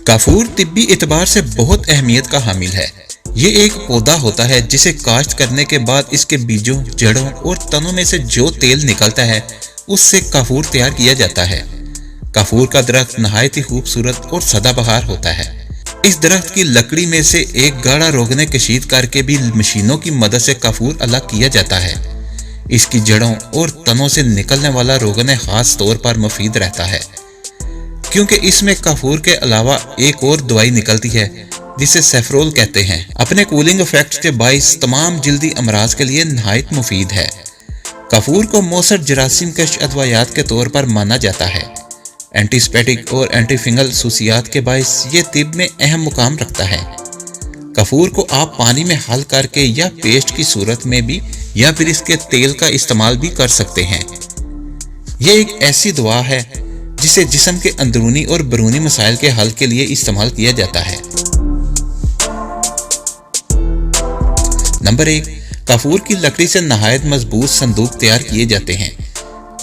काफूर तिब्बी एतबार से बहुत अहमियत का हामिल है। ये एक पौधा होता है जिसे काश्त करने के बाद इसके बीजों, जड़ों और तनों में से जो तेल निकलता है उससे काफूर तैयार किया जाता है। काफूर का दरख्त नहायत ही खूबसूरत और सदाबहार होता है। इस दरख्त की लकड़ी में से एक गाढ़ा रोगने कशीद करके भी मशीनों की मदद से काफूर अलग किया जाता है। इसकी जड़ों और तनों से निकलने वाला रोगने खास तौर पर मुफीद रहता है, क्योंकि इसमें काफूर के अलावा एक और दवाई निकलती है जिसे सेफ्रोल कहते हैं। अपने कूलिंग इफेक्ट्स के बाइस तमाम जल्दी अमराज के लिए नहायत मुफीद है। काफूर को मौसर जरासीम कश अदवायात के तौर पर माना जाता है। एंटीस्पेटिक और एंटी फिंगल खसूसियात के बाइस ये तिब में अहम मुकाम रखता है। काफूर को आप पानी में हल करके या पेस्ट की सूरत में भी या फिर इसके तेल का इस्तेमाल भी कर सकते हैं। यह एक ऐसी दवा है जिसे जिस्म के अंदरूनी और बैरूनी मसाइल के हल के लिए इस्तेमाल किया जाता है। नंबर 1, काफूर की लकड़ी से नहायत मजबूत संदूक तैयार किए जाते हैं,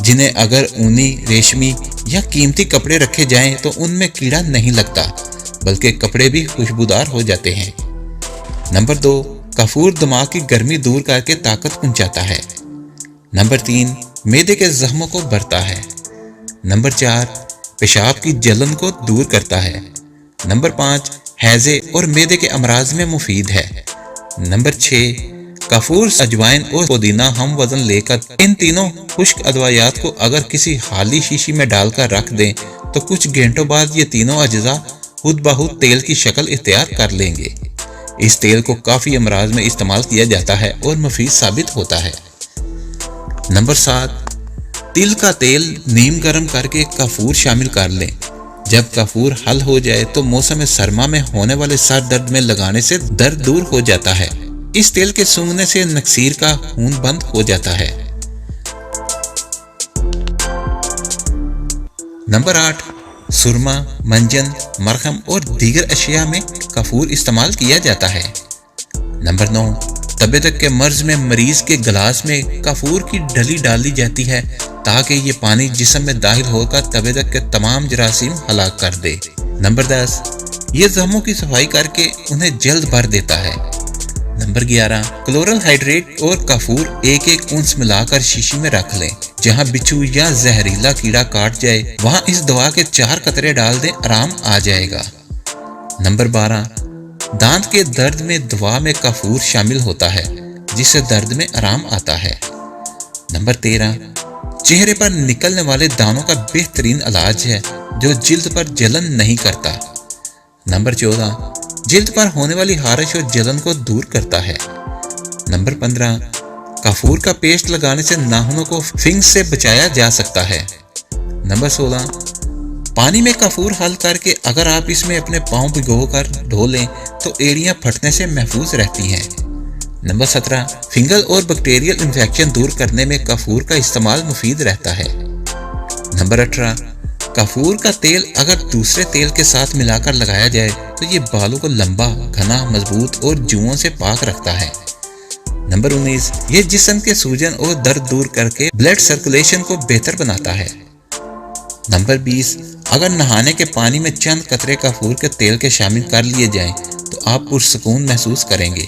जिन्हें अगर ऊनी, रेशमी या कीमती कपड़े रखे जाएं तो उनमें कीड़ा नहीं लगता, बल्कि कपड़े भी खुशबूदार हो जाते हैं। नंबर 2, काफूर दिमाग की गर्मी दूर करके ताकत पहुंचाता है। नंबर 3, मैदे के जख्मों को भरता है। नंबर 4, पेशाब की जलन को दूर करता है। नंबर 5, हैजे और मैदे के अमराज में मुफीद है। नंबर 6, काफूर, अजवाइन और पुदीना हम वजन लेकर इन तीनों खुश्क अदवायात को अगर किसी खाली शीशी में डालकर रख दें तो कुछ घंटों बाद ये तीनों अज्जा खुद बहुद तेल की शक्ल इख्तियार कर लेंगे। इस तेल को काफ़ी अमराज में इस्तेमाल किया जाता है और मुफीद साबित होता है। नंबर 7, तिल का तेल नीम गर्म करके काफूर शामिल कर लें। जब काफूर हल हो जाए तो मौसम सरमा में होने वाले सर दर्द में लगाने से दर्द दूर हो जाता है। इस तेल के सूंघने से नक्सीर का खून बंद हो जाता है। नंबर 8, सुरमा, मंजन, मरहम और दीगर अशिया में काफूर इस्तेमाल किया जाता है। नंबर 9, तबीयत के मर्ज में मरीज के गिलास में काफूर की डली डाली जाती है ताकि ये पानी जिस्म में दाखिल होकर तबीयत के तमाम जरासीम हलाक कर दे। नंबर 10, ये जख्मों की सफाई करके उन्हें जल्द भर देता है। नंबर 11, क्लोरल हाइड्रेट और काफूर एक एक उंस मिलाकर शीशी में रख लें। जहां बिच्छू या जहरीला कीड़ा काट जाए वहां इस दवा के 4 कतरे डाल दें, आराम आ जाएगा। नंबर 12, दांत के दर्द में दवा में काफूर शामिल होता है जिससे दर्द में आराम आता है। नंबर 13, चेहरे पर निकलने वाले दानों का बेहतरीन इलाज है जो जिल्द पर जलन नहीं करता। नंबर 14, जिल्द पर होने वाली खारिश और जलन को दूर करता है। नंबर 15, काफूर का पेस्ट लगाने से नाखूनों को फिंग्स से बचाया जा सकता है। नंबर 16, पानी में काफूर हल करके अगर आप इसमें अपने पाँव भिगो कर धो लें तो एड़ियां फटने से महफूज रहती हैं। नंबर 17, फिंगल और बैक्टीरियल इन्फेक्शन दूर करने में काफूर का इस्तेमाल मुफीद रहता है। नंबर 18, काफूर का तेल अगर दूसरे तेल के साथ मिलाकर लगाया जाए तो ये बालों को लंबा, घना, मजबूत और जुओं से पाक रखता है। नंबर 19, ये जिस्म के सूजन और दर्द दूर करके ब्लड सर्कुलेशन को बेहतर बनाता है। नंबर 20, अगर नहाने के पानी में चंद कतरे काफूर के तेल के शामिल कर लिए जाएं तो आप पुरसुकून महसूस करेंगे।